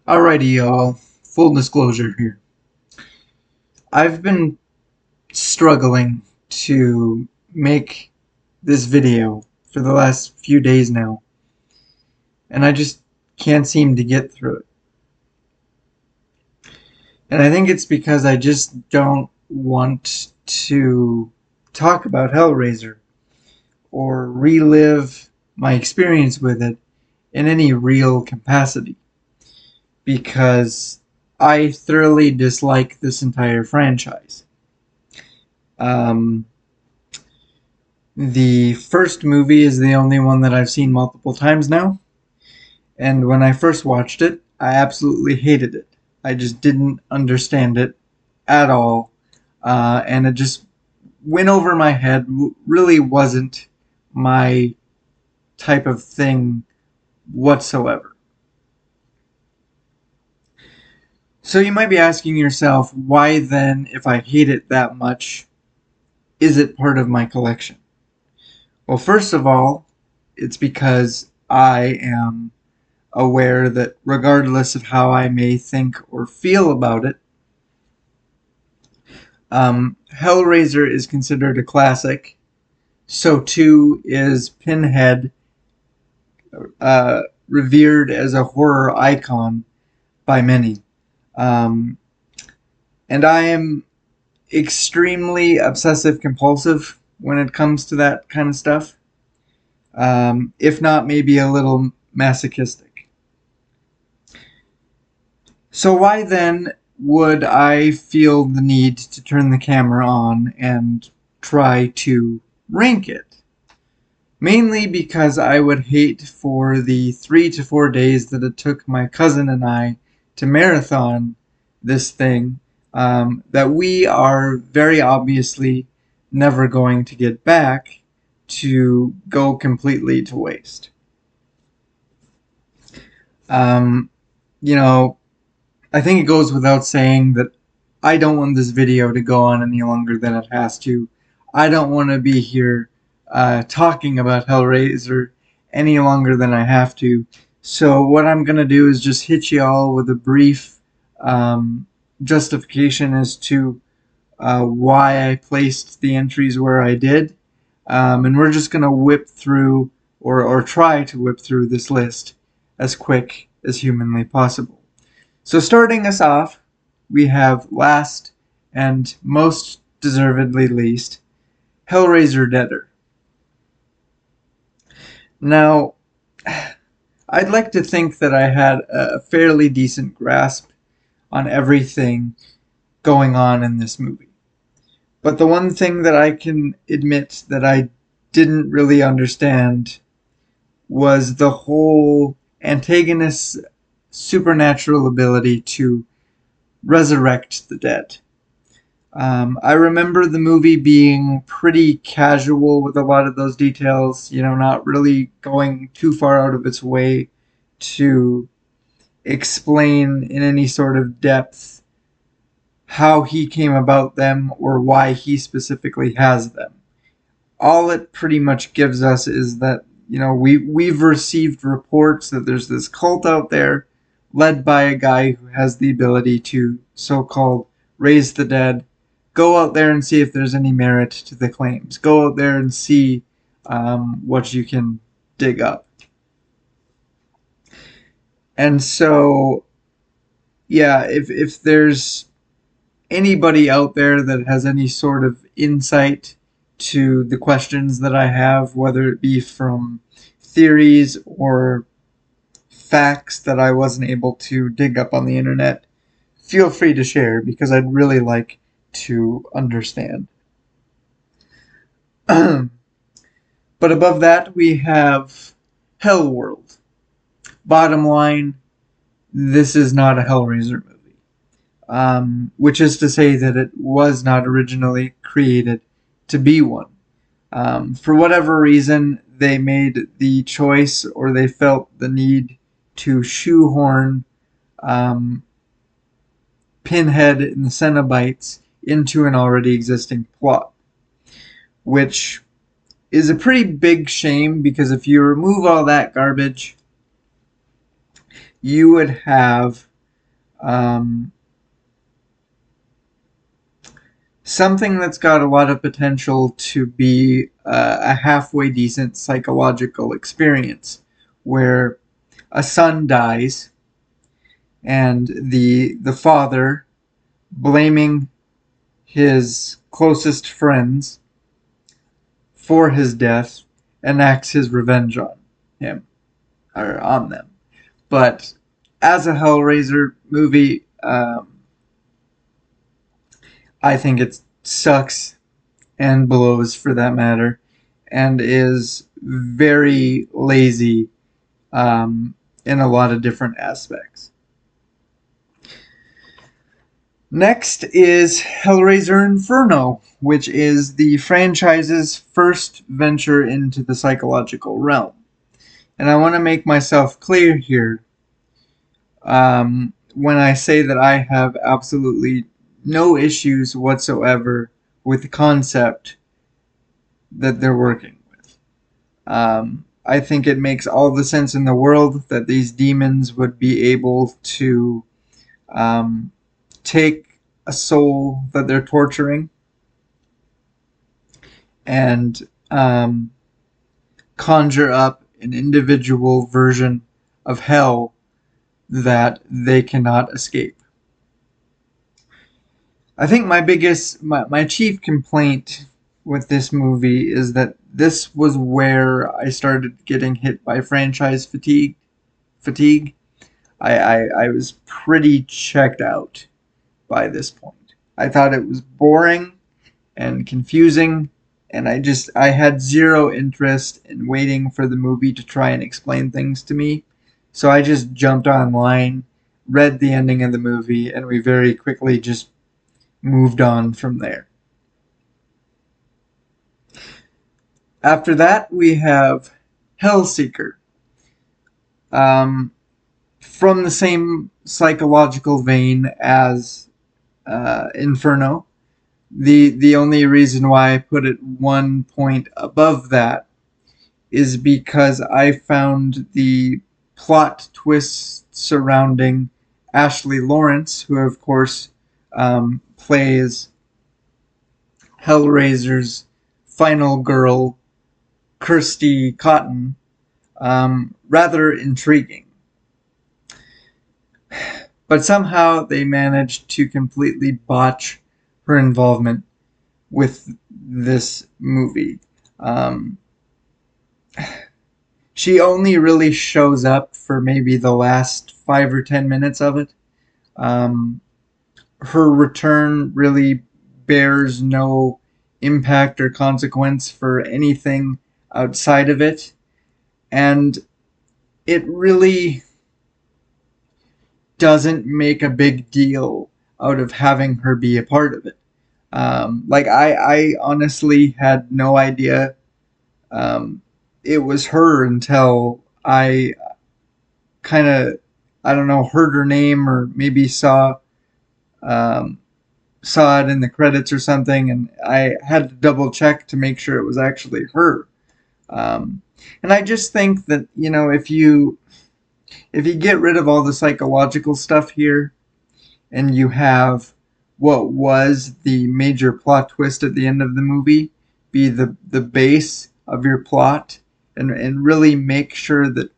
Alrighty, y'all. Full disclosure here. I've been struggling to make this video for the last few days now, and I just can't seem to get through it. And I think it's because I just don't want to talk about Hellraiser or relive my experience with it in any real capacity, because I thoroughly dislike this entire franchise. Um, The first movie is the only one that I've seen multiple times now, and when I first watched it, I absolutely hated it. I just didn't understand it at all, and it just went over my head. Really wasn't my type of thing whatsoever. So you might be asking yourself, why then, if I hate it that much, is it part of my collection? Well, first of all, it's because I am aware that regardless of how I may think or feel about it, Hellraiser is considered a classic. So too is Pinhead, revered as a horror icon by many. Um, and I am extremely obsessive compulsive when it comes to that kind of stuff, if not maybe a little masochistic. So why then would I feel the need to turn the camera on and try to rank it? Mainly because I would hate for the 3 to 4 days that it took my cousin and I to marathon this thing, that we are very obviously never going to get back, to go completely to waste. Um, you know, I think it goes without saying that I don't want this video to go on any longer than it has to. I don't want to be here talking about Hellraiser any longer than I have to. So what I'm going to do is just hit you all with a brief um, justification as to why I placed the entries where I did. And we're just going to whip through, or try to whip through this list as quick as humanly possible. So starting us off, we have last and most deservedly least, Hellraiser Deader. Now, I'd like to think that I had a fairly decent grasp on everything going on in this movie. But the one thing that I can admit that I didn't really understand was the whole antagonist's supernatural ability to resurrect the dead. I remember the movie being pretty casual with a lot of those details, not really going too far out of its way to explain in any sort of depth how he came about them or why he specifically has them. All it pretty much gives us is that, we've received reports that there's this cult out there led by a guy who has the ability to so-called raise the dead. Go out there and see if there's any merit to the claims. Go out there and see what you can dig up. And so, yeah, if there's anybody out there that has any sort of insight to the questions that I have, whether it be from theories or facts that I wasn't able to dig up on the internet, feel free to share, because I'd really like to understand. But above that, we have Hellworld. Bottom line, this is not a Hellraiser movie. Which is to say that it was not originally created to be one. For whatever reason, they made the choice, or they felt the need to shoehorn Pinhead and the Cenobites into an already existing plot, which is a pretty big shame, because if you remove all that garbage, you would have Um, Something that's got a lot of potential to be a halfway decent psychological experience where a son dies and the father, blaming his closest friends for his death, enacts his revenge on him or on them. But as a Hellraiser movie, I think it sucks and blows for that matter, and is very lazy in a lot of different aspects. Next is Hellraiser Inferno, which is the franchise's first venture into the psychological realm. And I want to make myself clear here when I say that I have absolutely no issues whatsoever with the concept that they're working with. I think it makes all the sense in the world that these demons would be able to um, take a soul that they're torturing and conjure up an individual version of hell that they cannot escape. I think my chief complaint with this movie is that this was where I started getting hit by franchise fatigue. I was pretty checked out by this point. I thought it was boring and confusing, and I had zero interest in waiting for the movie to try and explain things to me. So I just jumped online, read the ending of the movie, and we very quickly just moved on from there. After that, we have Hellseeker. Um, from the same psychological vein as Inferno. The only reason why I put it 1 point above that is because I found the plot twists surrounding Ashley Lawrence, who of course plays Hellraiser's final girl, Kirsty Cotton, rather intriguing. But somehow they managed to completely botch her involvement with this movie. Um, she only really shows up for maybe the last 5 or 10 minutes of it. Um, her return really bears no impact or consequence for anything outside of it. And it really doesn't make a big deal out of having her be a part of it. I honestly had no idea um, it was her until I kind of, I don't know, heard her name or maybe um, saw it in the credits or something, and I had to double check to make sure it was actually her. Um, and I just think that if you get rid of all the psychological stuff here, and you have what was the major plot twist at the end of the movie be the base of your plot, and really make sure that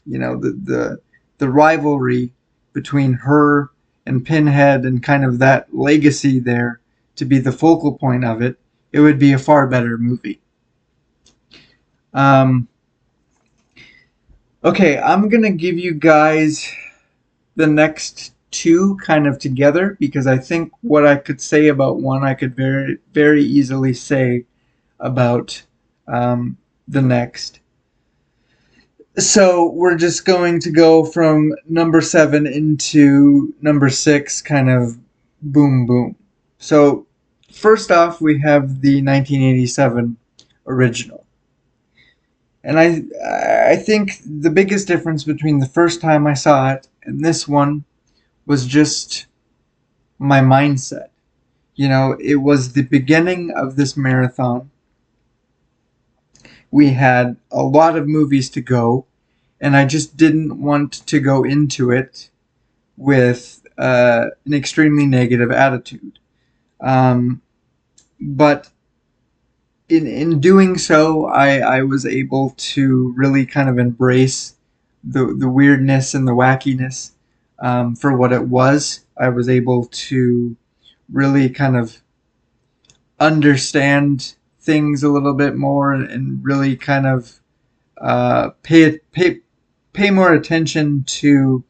the rivalry between her and Pinhead and kind of that legacy there to be the focal point of it, it would be a far better movie. Um, okay, I'm gonna give you guys the next two kind of together because I think what I could say about one, I could very, very easily say about the next. So we're just going to go from number 7 into number 6, kind of boom, boom. So first off, we have the 1987 original. And I think the biggest difference between the first time I saw it and this one was just my mindset. It was the beginning of this marathon. We had a lot of movies to go, and I just didn't want to go into it with an extremely negative attitude. Um, but in doing so, I was able to really kind of embrace the weirdness and the wackiness for what it was. I was able to really kind of understand things a little bit more and really kind of pay more attention to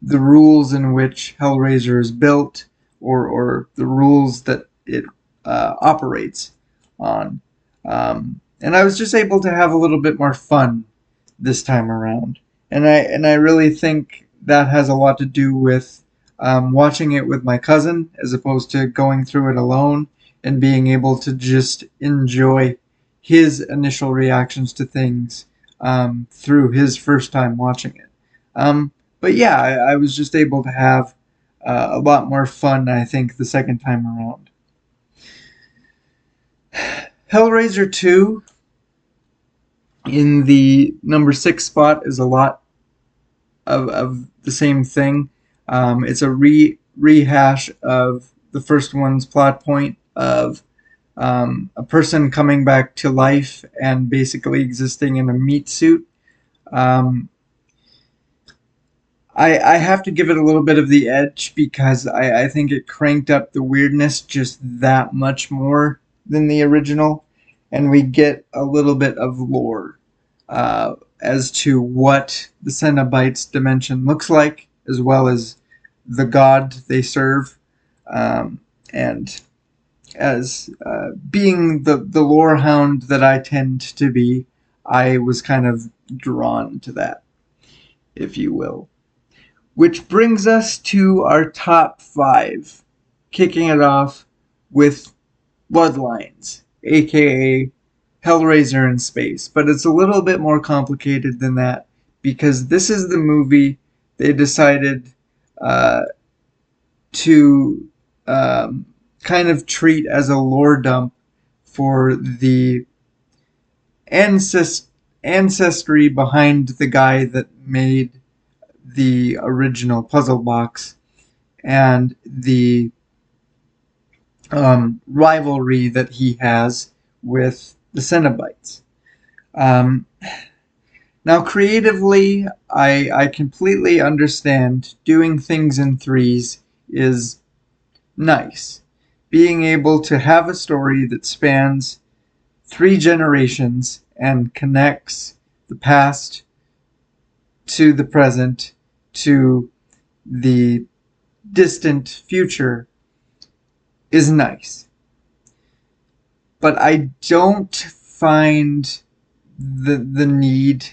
the rules in which Hellraiser is built, or the rules that it operates on. And I was just able to have a little bit more fun this time around, and I really think that has a lot to do with watching it with my cousin as opposed to going through it alone, and being able to just enjoy his initial reactions to things through his first time watching it. But yeah, I was just able to have a lot more fun, I think, the second time around. Hellraiser 2 in the number 6 spot is a lot of the same thing. It's a rehash of the first one's plot point of a person coming back to life and basically existing in a meat suit. Um, I have to give it a little bit of the edge because I think it cranked up the weirdness just that much more than the original, and we get a little bit of lore as to what the Cenobites dimension looks like, as well as the god they serve. And as being the lore hound that I tend to be, I was kind of drawn to that, if you will. Which brings us to our top 5, kicking it off with Bloodlines, aka Hellraiser in space. But it's a little bit more complicated than that because this is the movie they decided to kind of treat as a lore dump for the ancestry behind the guy that made the original puzzle box and the rivalry that he has with the Cenobites. Um, Now, creatively, I completely understand doing things in threes is nice. Being able to have a story that spans 3 generations and connects the past to the present to the distant future is nice. But I don't find the need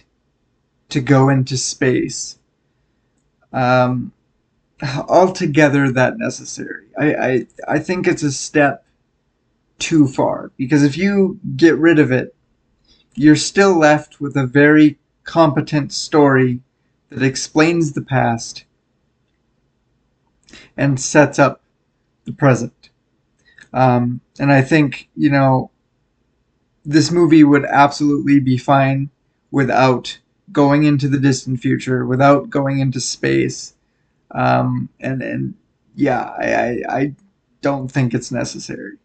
to go into space altogether that necessary. I think it's a step too far because if you get rid of it, you're still left with a very competent story that explains the past and sets up the present. And I think, this movie would absolutely be fine without going into the distant future, without going into space. And yeah, I don't think it's necessary.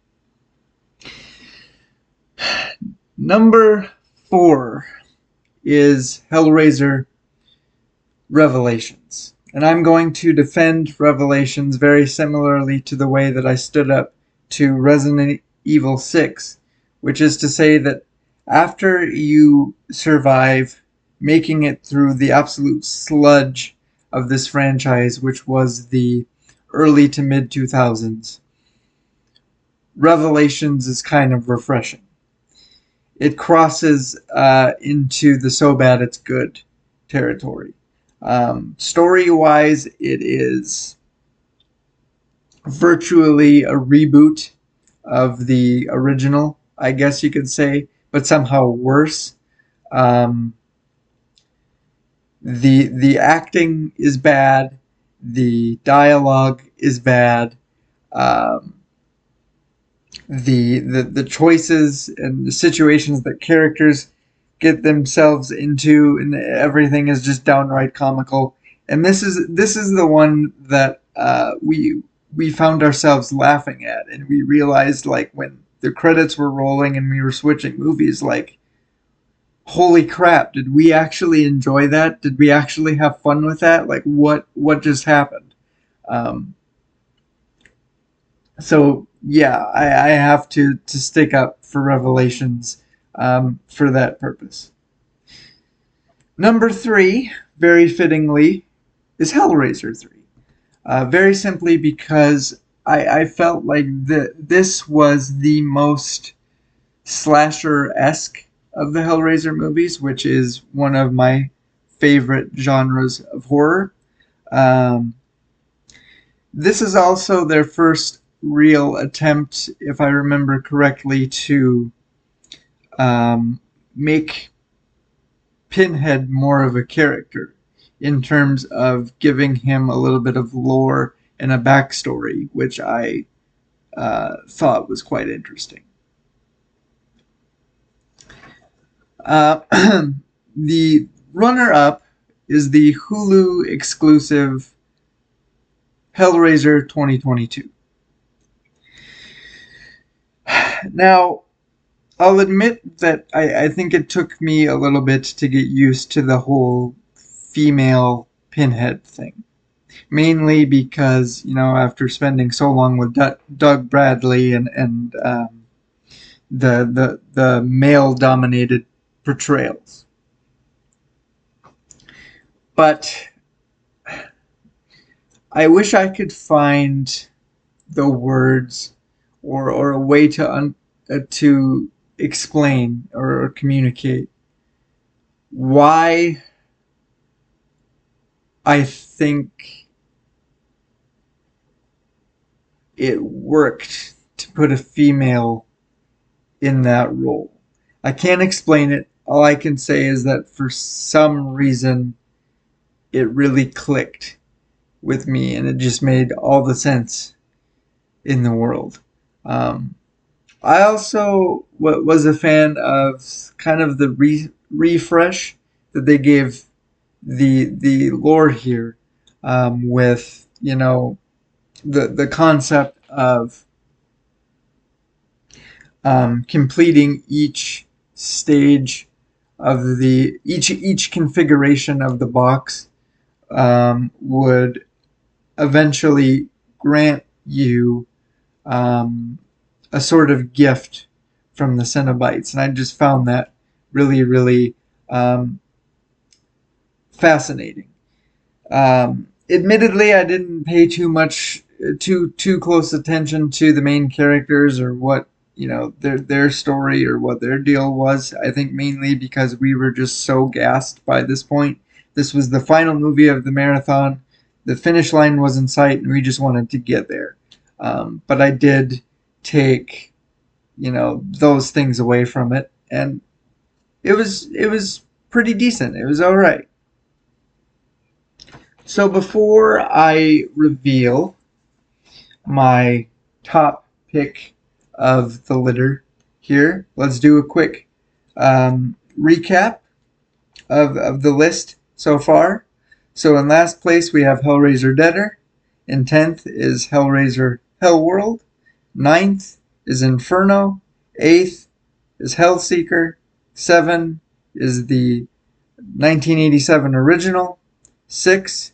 Number 4 is Hellraiser Revelations. And I'm going to defend Revelations very similarly to the way that I stood up to Resident Evil 6, which is to say that after you survive making it through the absolute sludge of this franchise, which was the early to mid 2000s, Revelations is kind of refreshing. It crosses into the so bad it's good territory. Story-wise, it is virtually a reboot of the original, I guess you could say, but somehow worse. The acting is bad. The dialogue is bad. The choices and the situations that characters get themselves into and everything is just downright comical. And this is the one that we found ourselves laughing at, and we realized, like, when the credits were rolling and we were switching movies, like, holy crap, did we actually enjoy that? Did we actually have fun with that? Like, what just happened? Um, so yeah, I have to stick up for Revelations for that purpose. Number three, very fittingly, is Hellraiser 3. Very simply because I felt like this was the most slasher-esque of the Hellraiser movies, which is one of my favorite genres of horror. Um, this is also their first real attempt, if I remember correctly, to make Pinhead more of a character in terms of giving him a little bit of lore and a backstory, which I thought was quite interesting. The runner up is the Hulu exclusive Hellraiser 2022. Now, I'll admit that I think it took me a little bit to get used to the whole female Pinhead thing. Mainly because, after spending so long with Doug Bradley and the male dominated portrayals. But I wish I could find the words or a way to explain or communicate why I think it worked to put a female in that role. I can't explain it. All I can say is that for some reason it really clicked with me and it just made all the sense in the world. Um, I also was a fan of kind of the refresh that they gave the lore here, with the concept of completing each stage of the each configuration of the box would eventually grant you a sort of gift from the Cenobites, and I just found that really, really fascinating. Admittedly, I didn't pay too close attention to the main characters or what their story or what their deal was. I think mainly because we were just so gassed by this point. This was the final movie of the marathon. The finish line was in sight, and we just wanted to get there. But I did take those things away from it, and it was pretty decent. It was all right. So before I reveal my top pick of the litter here, let's do a quick recap of the list so far. So in last place we have Hellraiser Deader. In 10th is Hellraiser Hellworld. Ninth is Inferno. 8th is Hellseeker. 7 is the 1987 original. 6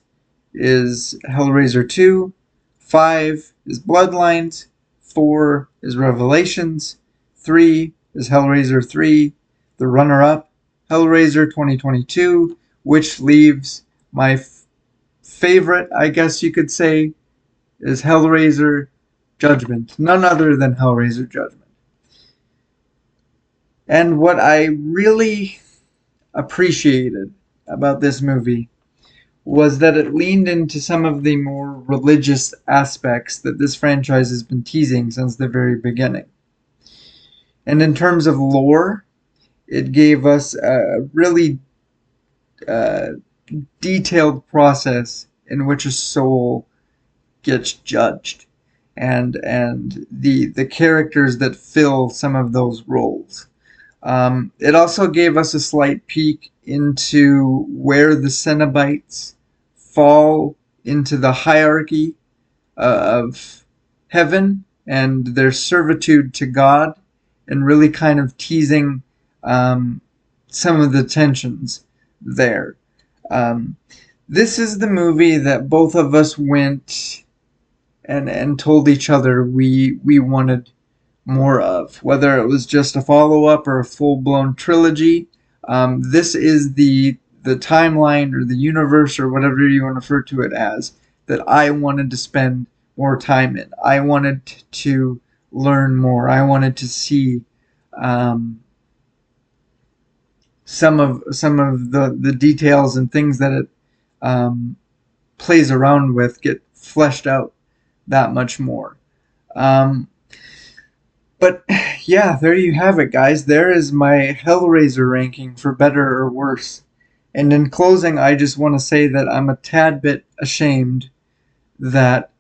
is Hellraiser 2. 5 is Bloodlines. 4 is Revelations. 3 is Hellraiser 3. The runner-up, Hellraiser 2022, which leaves my favorite, I guess you could say, is Hellraiser Judgment. None other than Hellraiser Judgment. And what I really appreciated about this movie was that it leaned into some of the more religious aspects that this franchise has been teasing since the very beginning. And in terms of lore, it gave us a really uh, detailed process in which a soul gets judged, and the characters that fill some of those roles. It also gave us a slight peek into where the Cenobites fall into the hierarchy of heaven and their servitude to God, and really kind of teasing some of the tensions there. Um, this is the movie that both of us went and told each other we wanted more of, whether it was just a follow up or a full blown trilogy. This is the timeline or the universe or whatever you want to refer to it as that I wanted to spend more time in. I wanted to learn more. I wanted to see um, some of the details and things that it um, plays around with get fleshed out that much more. Um, but yeah, there you have it, guys. There is my Hellraiser ranking for better or worse. And in closing, I just want to say that I'm a tad bit ashamed that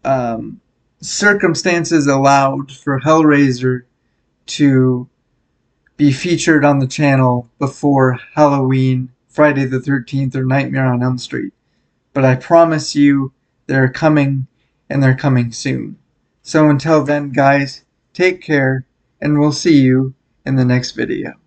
um, circumstances allowed for Hellraiser to be featured on the channel before Halloween, Friday the 13th, or Nightmare on Elm Street. But I promise you, they're coming, and they're coming soon. So until then, guys, take care, and we'll see you in the next video.